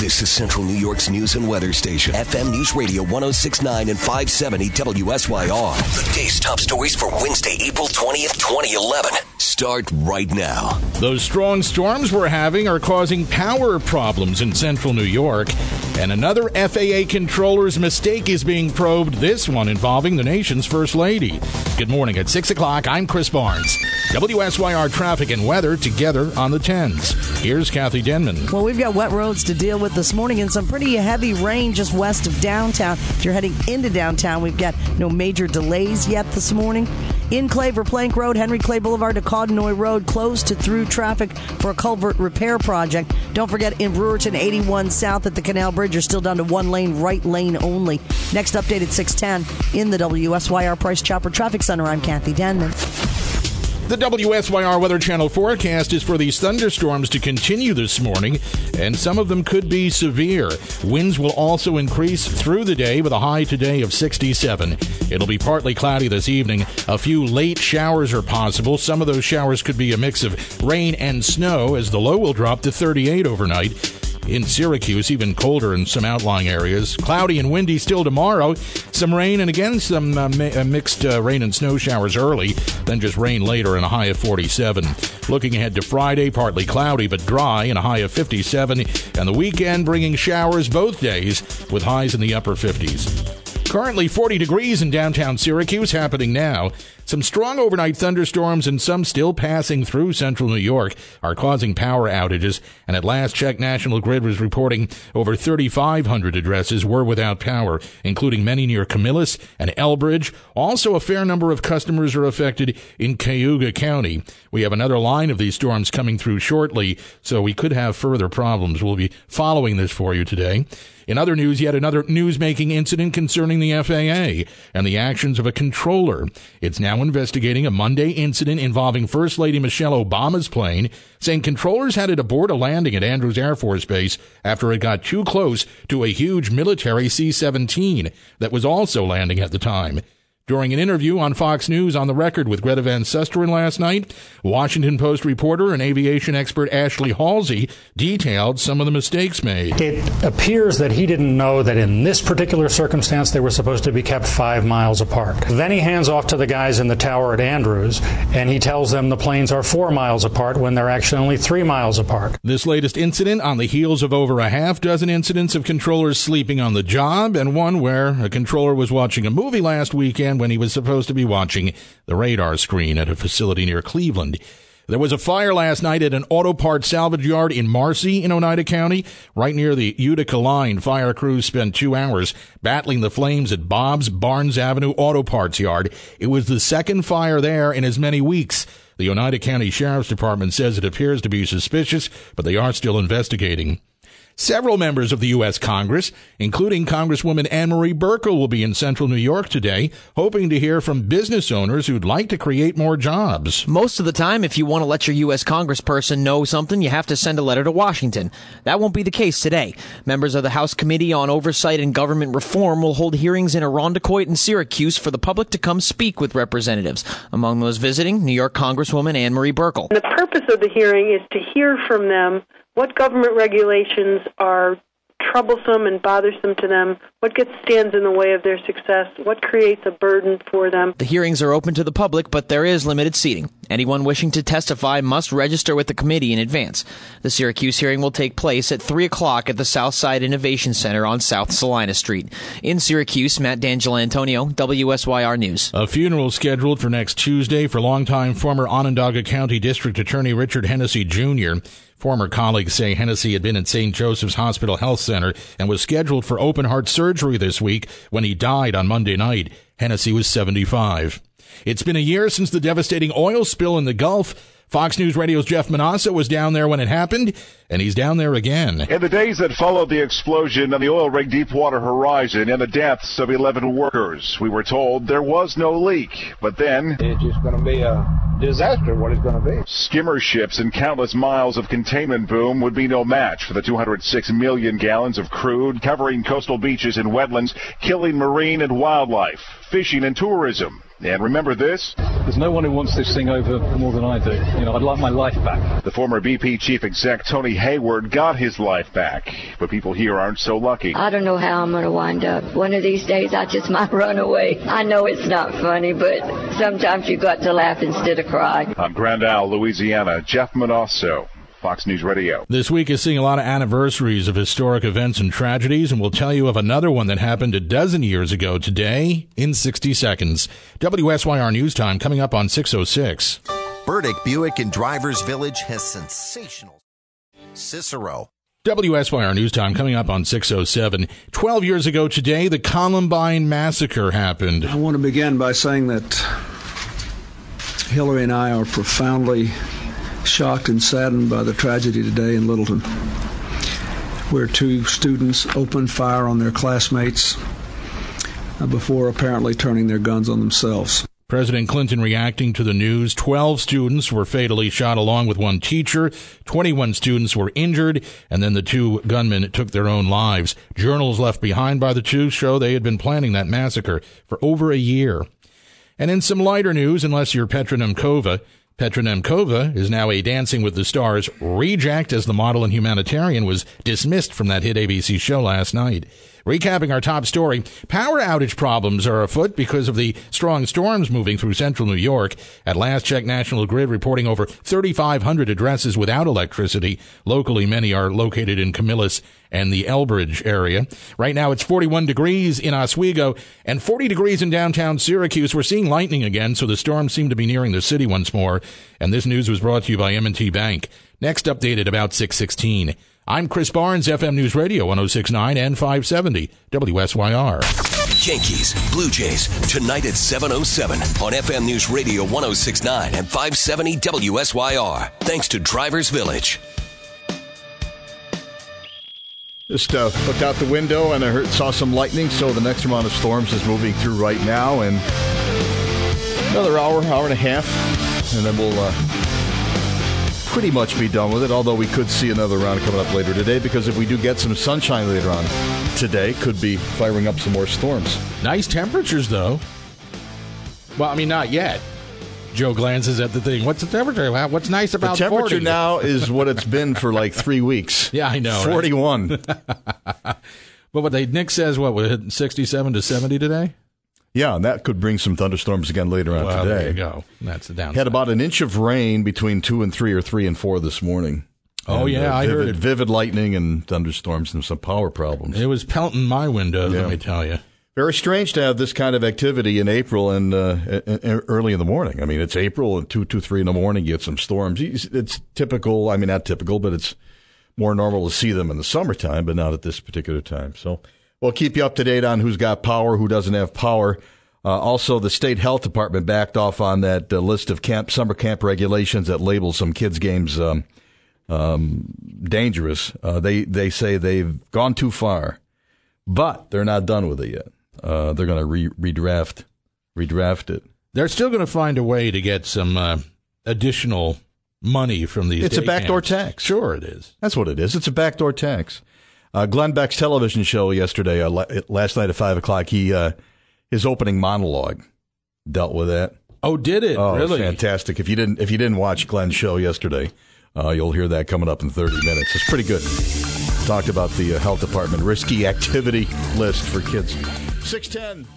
This is Central New York's news and weather station, FM Newsradio 106.9 and 570 WSYR. The day's top stories for Wednesday, April 20th, 2011. Start right now. Those strong storms we're having are causing power problems in Central New York. And another FAA controller's mistake is being probed, this one involving the nation's First Lady. Good morning. At 6 o'clock, I'm Chris Barnes. WSYR traffic and weather together on the 10s. Here's Kathy Denman. Well, we've got wet roads to deal with this morning and some pretty heavy rain just west of downtown. If you're heading into downtown, we've got no major delays yet this morning. In Claver, Plank Road, Henry Clay Boulevard to Codnoy Road, closed to through traffic for a culvert repair project. Don't forget, in Brewerton, 81 south at the Canal Bridge, you're still down to one lane, right lane only. Next update at 6:10 in the WSYR Price Chopper Traffic Center. I'm Kathy Denman. The WSYR Weather Channel forecast is for these thunderstorms to continue this morning, and some of them could be severe. Winds will also increase through the day with a high today of 67. It'll be partly cloudy this evening. A few late showers are possible. Some of those showers could be a mix of rain and snow, as the low will drop to 38 overnight. In Syracuse, even colder in some outlying areas. Cloudy and windy still tomorrow. Some rain and again some mixed rain and snow showers early, then just rain later and a high of 47. Looking ahead to Friday, partly cloudy but dry and a high of 57. And the weekend bringing showers both days with highs in the upper 50s. Currently 40 degrees in downtown Syracuse, happening now. Some strong overnight thunderstorms and some still passing through central New York are causing power outages. And at last check, National Grid was reporting over 3,500 addresses were without power, including many near Camillus and Elbridge. Also, a fair number of customers are affected in Cayuga County. We have another line of these storms coming through shortly, so we could have further problems. We'll be following this for you today. In other news, yet another news-making incident concerning the FAA and the actions of a controller. It's now investigating a Monday incident involving First Lady Michelle Obama's plane, saying controllers had it aboard a landing at Andrews Air Force Base after it got too close to a huge military C-17 that was also landing at the time. During an interview on Fox News on the Record with Greta Van Susteren last night, Washington Post reporter and aviation expert Ashley Halsey detailed some of the mistakes made. It appears that he didn't know that in this particular circumstance they were supposed to be kept 5 miles apart. Then he hands off to the guys in the tower at Andrews, and he tells them the planes are 4 miles apart when they're actually only 3 miles apart. This latest incident on the heels of over a half dozen incidents of controllers sleeping on the job, and one where a controller was watching a movie last weekend when he was supposed to be watching the radar screen at a facility near Cleveland. There was a fire last night at an auto parts salvage yard in Marcy in Oneida County, right near the Utica line. Fire crews spent 2 hours battling the flames at Bob's Barnes Avenue Auto Parts Yard. It was the second fire there in as many weeks. The Oneida County Sheriff's Department says it appears to be suspicious, but they are still investigating. Several members of the U.S. Congress, including Congresswoman Anne-Marie Burkle, will be in central New York today, hoping to hear from business owners who'd like to create more jobs. Most of the time, if you want to let your U.S. congressperson know something, you have to send a letter to Washington. That won't be the case today. Members of the House Committee on Oversight and Government Reform will hold hearings in Irondequoit and Syracuse for the public to come speak with representatives. Among those visiting, New York Congresswoman Anne-Marie Burkle. The purpose of the hearing is to hear from them what government regulations are troublesome and bothersome to them, what stands in the way of their success, what creates a burden for them. The hearings are open to the public, but there is limited seating. Anyone wishing to testify must register with the committee in advance. The Syracuse hearing will take place at 3 o'clock at the Southside Innovation Center on South Salina Street. In Syracuse, Matt D'Angelantonio, WSYR News. A funeral scheduled for next Tuesday for longtime former Onondaga County District Attorney Richard Hennessy Jr. Former colleagues say Hennessy had been at St. Joseph's Hospital Health Center and was scheduled for open-heart surgery this week when he died on Monday night. Hennessy was 75. It's been a year since the devastating oil spill in the Gulf. Fox News Radio's Jeff Manassa was down there when it happened, and he's down there again. In the days that followed the explosion on the oil rig Deepwater Horizon and the deaths of 11 workers, we were told there was no leak. But then it's just going to be a disaster, what it's going to be. Skimmer ships and countless miles of containment boom would be no match for the 206 million gallons of crude covering coastal beaches and wetlands, killing marine and wildlife, fishing and tourism. And remember this? There's no one who wants this thing over more than I do. I'd like my life back. The former BP chief exec, Tony Hayward, got his life back. But people here aren't so lucky. I don't know how I'm going to wind up. One of these days, I just might run away. I know it's not funny, but sometimes you got to laugh instead of cry. I'm Grand Isle, Louisiana. Jeff Manasso, Fox News Radio. This week is seeing a lot of anniversaries of historic events and tragedies, and we'll tell you of another one that happened a dozen years ago today in 60 seconds. WSYR News Time coming up on 6:06. Burdick Buick in Drivers Village has sensational. Cicero. WSYR News Time coming up on 6:07. 12 years ago today, the Columbine Massacre happened. I want to begin by saying that Hillary and I are profoundly shocked and saddened by the tragedy today in Littleton, where two students opened fire on their classmates before apparently turning their guns on themselves. President Clinton reacting to the news. 12 students were fatally shot along with one teacher. 21 students were injured, and then the two gunmen took their own lives. Journals left behind by the two show they had been planning that massacre for over a year. And in some lighter news, unless you're Petra Nemcova is now a Dancing with the Stars reject, as the model and humanitarian was dismissed from that hit ABC show last night. Recapping our top story, power outage problems are afoot because of the strong storms moving through central New York. At last check, National Grid reporting over 3,500 addresses without electricity. Locally, many are located in Camillus and the Elbridge area. Right now, it's 41 degrees in Oswego and 40 degrees in downtown Syracuse. We're seeing lightning again, so the storms seem to be nearing the city once more. And this news was brought to you by M&T Bank. Next update at about 6:16. I'm Chris Barnes, FM Newsradio 106.9 and 570 WSYR. Yankees, Blue Jays, tonight at 7:07 on FM Newsradio 106.9 and 570 WSYR. Thanks to Drivers Village. Just looked out the window and I saw some lightning, so the next amount of storms is moving through right now. And another hour and a half, and then we'll pretty much be done with it, although we could see another round coming up later today, because if we do get some sunshine later on today, could be firing up some more storms. Nice temperatures, though. Well, I mean, not yet. Joe glances at the thing. What's the temperature? What's nice about 40? The temperature now is what it's been for like 3 weeks. Yeah, I know. 41. Right? But Nick says, we're hitting 67 to 70 today? Yeah, and that could bring some thunderstorms again later on today. There you go. That's the downside. Had about an inch of rain between 2 and 3 or 3 and 4 this morning. Oh, and, I heard it. Vivid lightning and thunderstorms and some power problems. It was pelting my windows, let me tell you. Very strange to have this kind of activity in April and early in the morning. I mean, it's April and 2, 3 in the morning, you get some storms. It's typical. I mean, not typical, but it's more normal to see them in the summertime, but not at this particular time. So we'll keep you up to date on who's got power, who doesn't have power. Also, the state health department backed off on that list of summer camp regulations that label some kids' games dangerous. They say they've gone too far, but they're not done with it yet. They're going to redraft it. They're still going to find a way to get some additional money from these. It's a backdoor tax. Sure, it is. That's what it is. It's a backdoor tax. Glenn Beck's television show yesterday, last night at 5:00, his opening monologue dealt with that. Oh, did it? Oh, really? Fantastic. If you didn't watch Glenn's show yesterday, you'll hear that coming up in 30 minutes. It's pretty good. Talked about the health department risky activity list for kids. 6:10.